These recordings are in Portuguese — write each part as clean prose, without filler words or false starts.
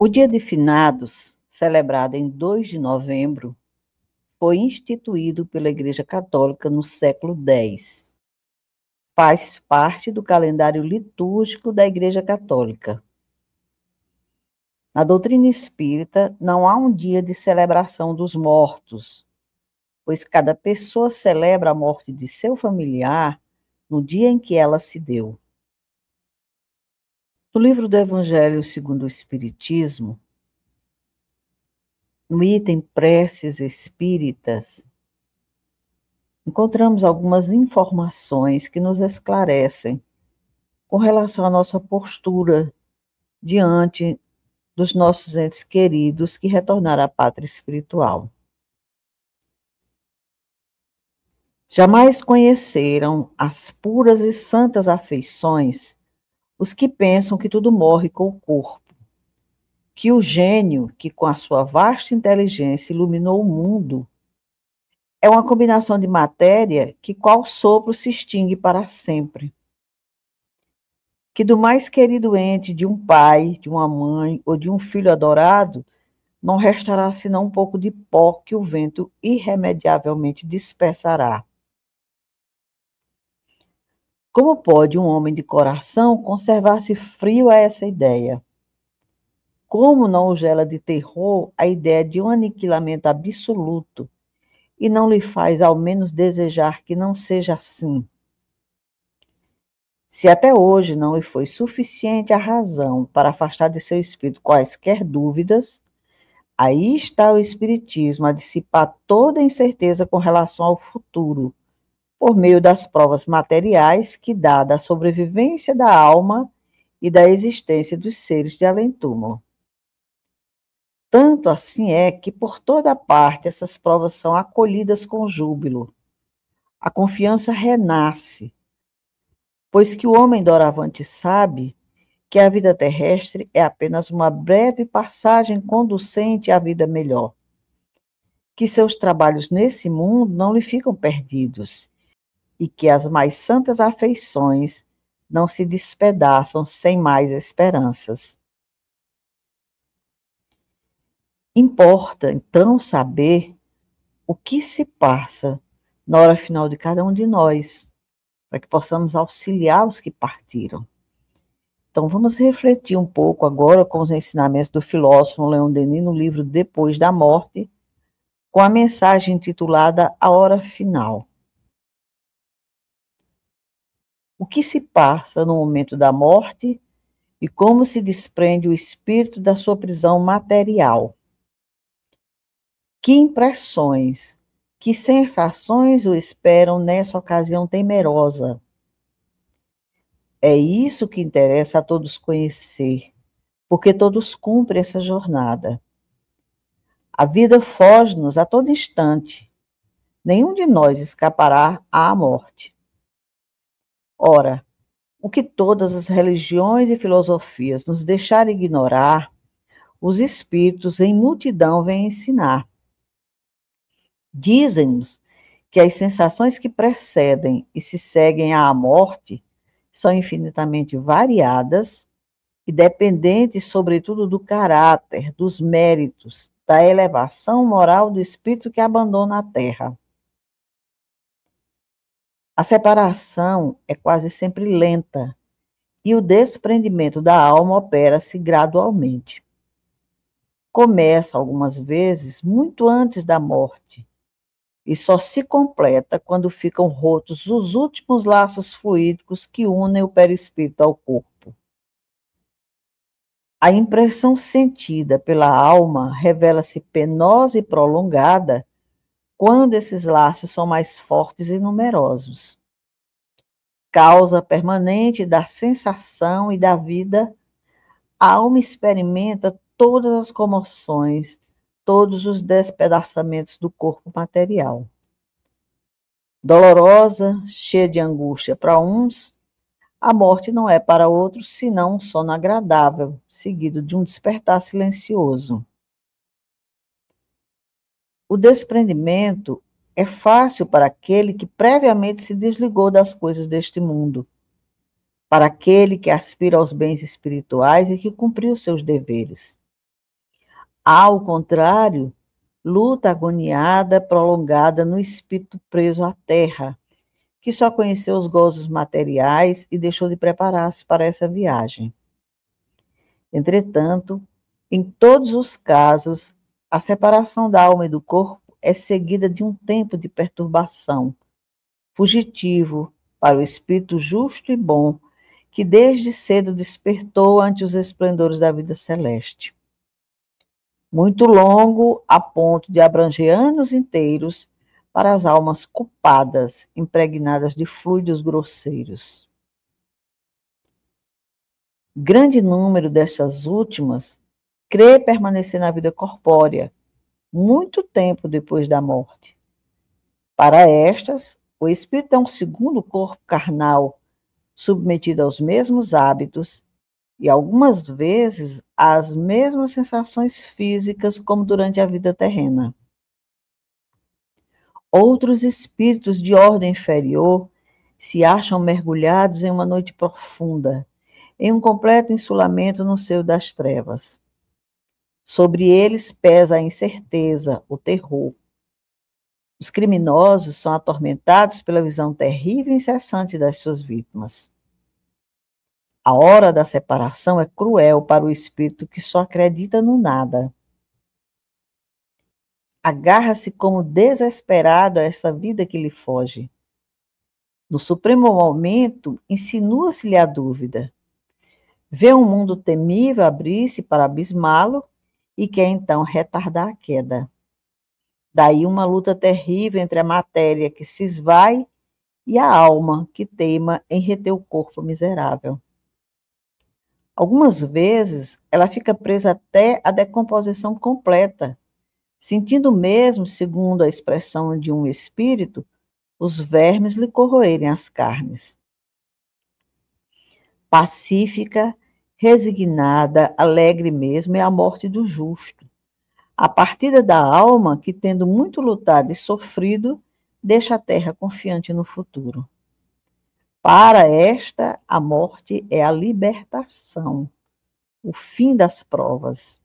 O Dia de Finados, celebrado em 2 de novembro, foi instituído pela Igreja Católica no século X. Faz parte do calendário litúrgico da Igreja Católica. Na doutrina espírita, não há um dia de celebração dos mortos, pois cada pessoa celebra a morte de seu familiar no dia em que ela se deu. No livro do Evangelho segundo o Espiritismo, no item Preces Espíritas, encontramos algumas informações que nos esclarecem com relação à nossa postura diante dos nossos entes queridos que retornaram à pátria espiritual. Jamais conheceram as puras e santas afeições os que pensam que tudo morre com o corpo, que o gênio que com a sua vasta inteligência iluminou o mundo é uma combinação de matéria que, qual sopro, se extingue para sempre. Que do mais querido ente de um pai, de uma mãe ou de um filho adorado, não restará senão um pouco de pó que o vento irremediavelmente dispersará. Como pode um homem de coração conservar-se frio a essa ideia? Como não o gela de terror a ideia de um aniquilamento absoluto e não lhe faz ao menos desejar que não seja assim? Se até hoje não lhe foi suficiente a razão para afastar de seu espírito quaisquer dúvidas, aí está o Espiritismo a dissipar toda incerteza com relação ao futuro, por meio das provas materiais que dá da sobrevivência da alma e da existência dos seres de além-túmulo. Tanto assim é que por toda parte essas provas são acolhidas com júbilo. A confiança renasce, pois que o homem doravante sabe que a vida terrestre é apenas uma breve passagem conducente à vida melhor, que seus trabalhos nesse mundo não lhe ficam perdidos e que as mais santas afeições não se despedaçam sem mais esperanças. Importa, então, saber o que se passa na hora final de cada um de nós, para que possamos auxiliar os que partiram. Então, vamos refletir um pouco agora com os ensinamentos do filósofo Leon Denis no livro Depois da Morte, com a mensagem intitulada A Hora Final. O que se passa no momento da morte e como se desprende o espírito da sua prisão material. Que impressões, que sensações o esperam nessa ocasião temerosa? É isso que interessa a todos conhecer, porque todos cumprem essa jornada. A vida foge-nos a todo instante. Nenhum de nós escapará à morte. Ora, o que todas as religiões e filosofias nos deixarem ignorar, os espíritos em multidão vêm ensinar. Dizem-nos que as sensações que precedem e se seguem à morte são infinitamente variadas e dependentes, sobretudo, do caráter, dos méritos, da elevação moral do espírito que abandona a terra. A separação é quase sempre lenta e o desprendimento da alma opera-se gradualmente. Começa, algumas vezes, muito antes da morte e só se completa quando ficam rotos os últimos laços fluídicos que unem o perispírito ao corpo. A impressão sentida pela alma revela-se penosa e prolongada quando esses laços são mais fortes e numerosos. Causa permanente da sensação e da vida, a alma experimenta todas as comoções, todos os despedaçamentos do corpo material. Dolorosa, cheia de angústia para uns, a morte não é para outros senão um sono agradável, seguido de um despertar silencioso. O desprendimento é fácil para aquele que previamente se desligou das coisas deste mundo, para aquele que aspira aos bens espirituais e que cumpriu seus deveres. Ao contrário, luta agoniada, prolongada no espírito preso à terra, que só conheceu os gozos materiais e deixou de preparar-se para essa viagem. Entretanto, em todos os casos, a separação da alma e do corpo é seguida de um tempo de perturbação, fugitivo para o espírito justo e bom, que desde cedo despertou ante os esplendores da vida celeste. Muito longo, a ponto de abranger anos inteiros para as almas culpadas, impregnadas de fluidos grosseiros. Grande número dessas últimas crê permanecer na vida corpórea, muito tempo depois da morte. Para estas, o espírito é um segundo corpo carnal, submetido aos mesmos hábitos e algumas vezes às mesmas sensações físicas como durante a vida terrena. Outros espíritos de ordem inferior se acham mergulhados em uma noite profunda, em um completo insulamento no seio das trevas. Sobre eles pesa a incerteza, o terror. Os criminosos são atormentados pela visão terrível e incessante das suas vítimas. A hora da separação é cruel para o espírito que só acredita no nada. Agarra-se como desesperado a essa vida que lhe foge. No supremo momento, insinua-se-lhe a dúvida. Vê um mundo temível abrir-se para abismá-lo e quer então retardar a queda. Daí uma luta terrível entre a matéria que se esvai e a alma que teima em reter o corpo miserável. Algumas vezes ela fica presa até a decomposição completa, sentindo mesmo, segundo a expressão de um espírito, os vermes lhe corroerem as carnes. Pacífica, resignada, alegre mesmo é a morte do justo. A partida da alma que, tendo muito lutado e sofrido, deixa a terra confiante no futuro. Para esta, a morte é a libertação, o fim das provas.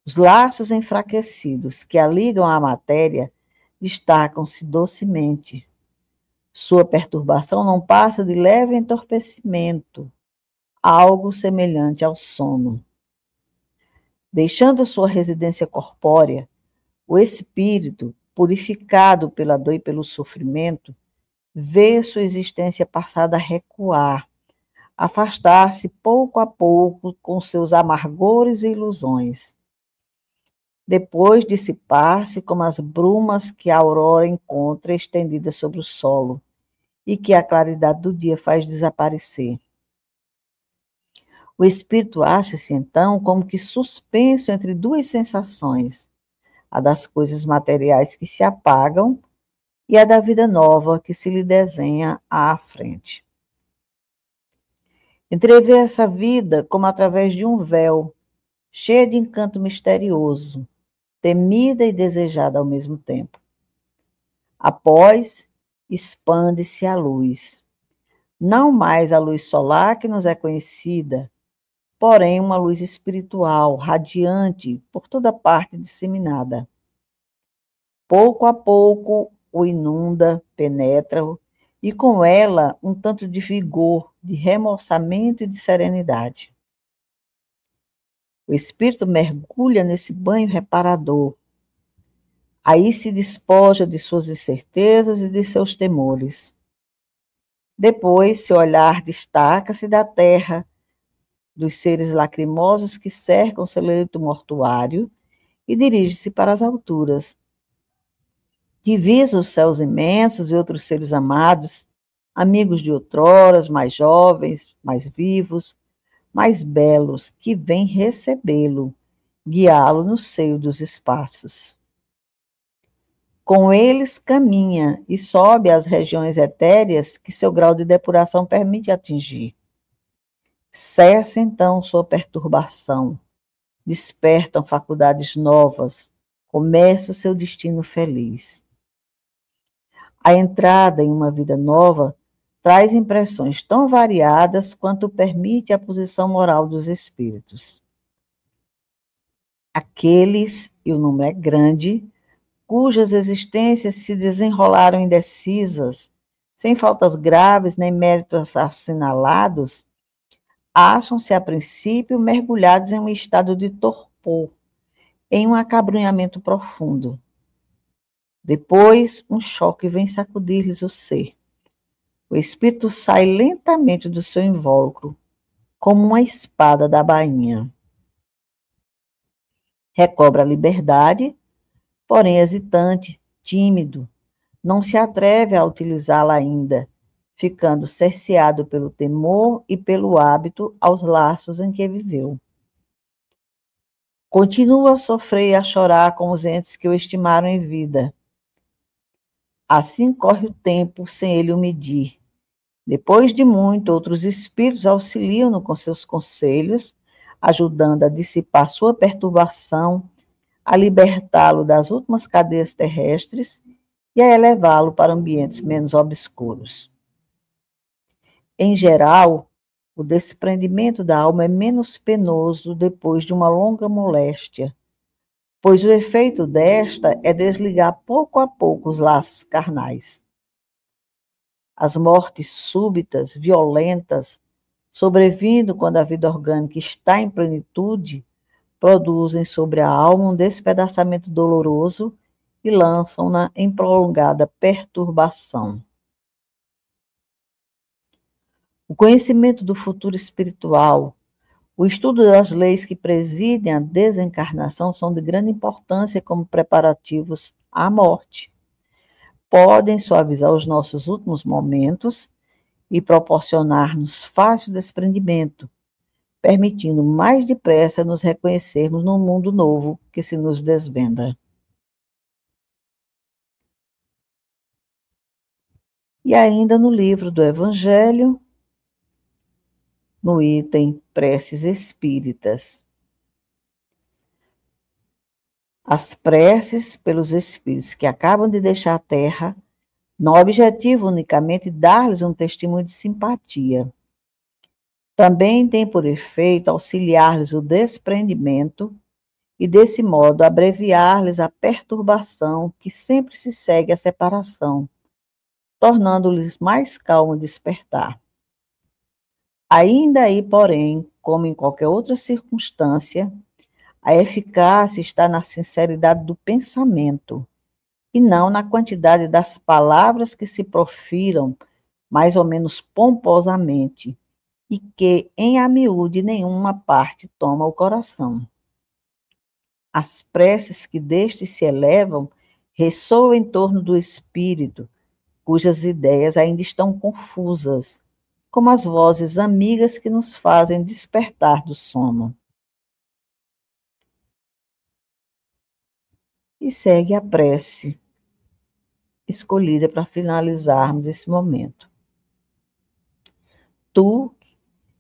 Os laços enfraquecidos que a ligam à matéria destacam-se docemente. Sua perturbação não passa de leve entorpecimento, algo semelhante ao sono. Deixando sua residência corpórea, o espírito, purificado pela dor e pelo sofrimento, vê sua existência passada a recuar, afastar-se pouco a pouco com seus amargores e ilusões. Depois dissipar-se como as brumas que a aurora encontra estendidas sobre o solo e que a claridade do dia faz desaparecer. O espírito acha-se, então, como que suspenso entre duas sensações, a das coisas materiais que se apagam e a da vida nova que se lhe desenha à frente. Entrevê essa vida como através de um véu, cheia de encanto misterioso, temida e desejada ao mesmo tempo. Após, expande-se a luz. Não mais a luz solar que nos é conhecida, porém uma luz espiritual, radiante, por toda parte disseminada. Pouco a pouco o inunda, penetra-o, e com ela um tanto de vigor, de remoçamento e de serenidade. O espírito mergulha nesse banho reparador. Aí se despoja de suas incertezas e de seus temores. Depois, seu olhar destaca-se da terra, dos seres lacrimosos que cercam seu leito mortuário e dirige-se para as alturas. Divisa os céus imensos e outros seres amados, amigos de outroras, mais jovens, mais vivos, mais belos, que vêm recebê-lo, guiá-lo no seio dos espaços. Com eles caminha e sobe às regiões etéreas que seu grau de depuração permite atingir. Cessa então sua perturbação, despertam faculdades novas, começa o seu destino feliz. A entrada em uma vida nova traz impressões tão variadas quanto permite a posição moral dos espíritos. Aqueles, e o número é grande, cujas existências se desenrolaram indecisas, sem faltas graves nem méritos assinalados, acham-se a princípio mergulhados em um estado de torpor, em um acabrunhamento profundo. Depois, um choque vem sacudir-lhes o ser. O espírito sai lentamente do seu invólucro, como uma espada da bainha. Recobra a liberdade, porém hesitante, tímido, não se atreve a utilizá-la ainda, ficando cerceado pelo temor e pelo hábito aos laços em que viveu. Continua a sofrer e a chorar com os entes que o estimaram em vida. Assim corre o tempo sem ele o medir. Depois de muito, outros espíritos auxiliam-no com seus conselhos, ajudando a dissipar sua perturbação, a libertá-lo das últimas cadeias terrestres e a elevá-lo para ambientes menos obscuros. Em geral, o desprendimento da alma é menos penoso depois de uma longa moléstia, pois o efeito desta é desligar pouco a pouco os laços carnais. As mortes súbitas, violentas, sobrevindo quando a vida orgânica está em plenitude, produzem sobre a alma um despedaçamento doloroso e lançam-na em prolongada perturbação. O conhecimento do futuro espiritual, o estudo das leis que presidem a desencarnação são de grande importância como preparativos à morte. Podem suavizar os nossos últimos momentos e proporcionar-nos fácil desprendimento, permitindo mais depressa nos reconhecermos no mundo novo que se nos desvenda. E ainda no livro do Evangelho, no item Preces Espíritas. As preces pelos espíritos que acabam de deixar a Terra não objetivam unicamente dar-lhes um testemunho de simpatia. Também tem por efeito auxiliar-lhes o desprendimento e, desse modo, abreviar-lhes a perturbação que sempre se segue à separação, tornando-lhes mais calmo o despertar. Ainda aí, porém, como em qualquer outra circunstância, a eficácia está na sinceridade do pensamento e não na quantidade das palavras que se profiram mais ou menos pomposamente e que, em amiúde, nenhuma parte toma o coração. As preces que destes se elevam ressoam em torno do espírito, cujas ideias ainda estão confusas, como as vozes amigas que nos fazem despertar do sono. E segue a prece escolhida para finalizarmos esse momento. Tu,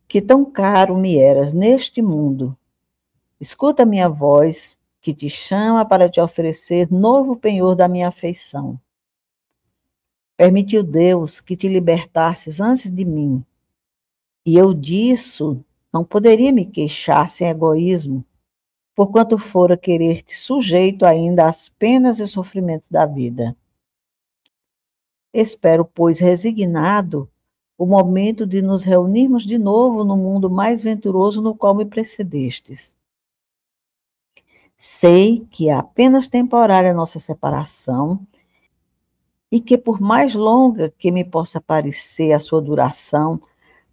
que tão caro me eras neste mundo, escuta minha voz que te chama para te oferecer novo penhor da minha afeição. Permitiu Deus que te libertasses antes de mim, e eu disso não poderia me queixar sem egoísmo, porquanto fora querer-te sujeito ainda às penas e sofrimentos da vida. Espero, pois, resignado, o momento de nos reunirmos de novo no mundo mais venturoso no qual me precedestes. Sei que é apenas temporária a nossa separação e que, por mais longa que me possa parecer a sua duração,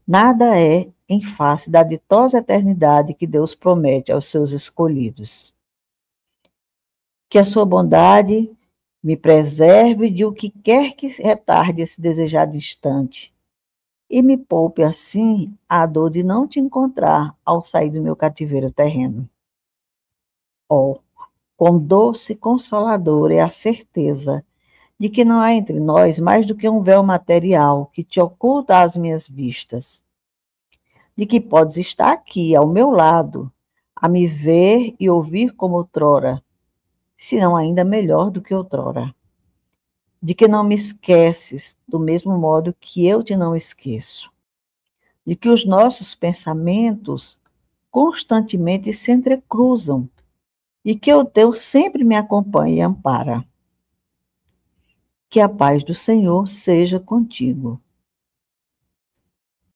nada é em face da ditosa eternidade que Deus promete aos seus escolhidos. Que a sua bondade me preserve de o que quer que retarde esse desejado instante e me poupe assim a dor de não te encontrar ao sair do meu cativeiro terreno. Oh, quão doce e consoladora é a certeza de que não há entre nós mais do que um véu material que te oculta às minhas vistas, de que podes estar aqui, ao meu lado, a me ver e ouvir como outrora, se não ainda melhor do que outrora, de que não me esqueces do mesmo modo que eu te não esqueço, de que os nossos pensamentos constantemente se entrecruzam, e que o Deus sempre me acompanhe e ampara. Que a paz do Senhor seja contigo.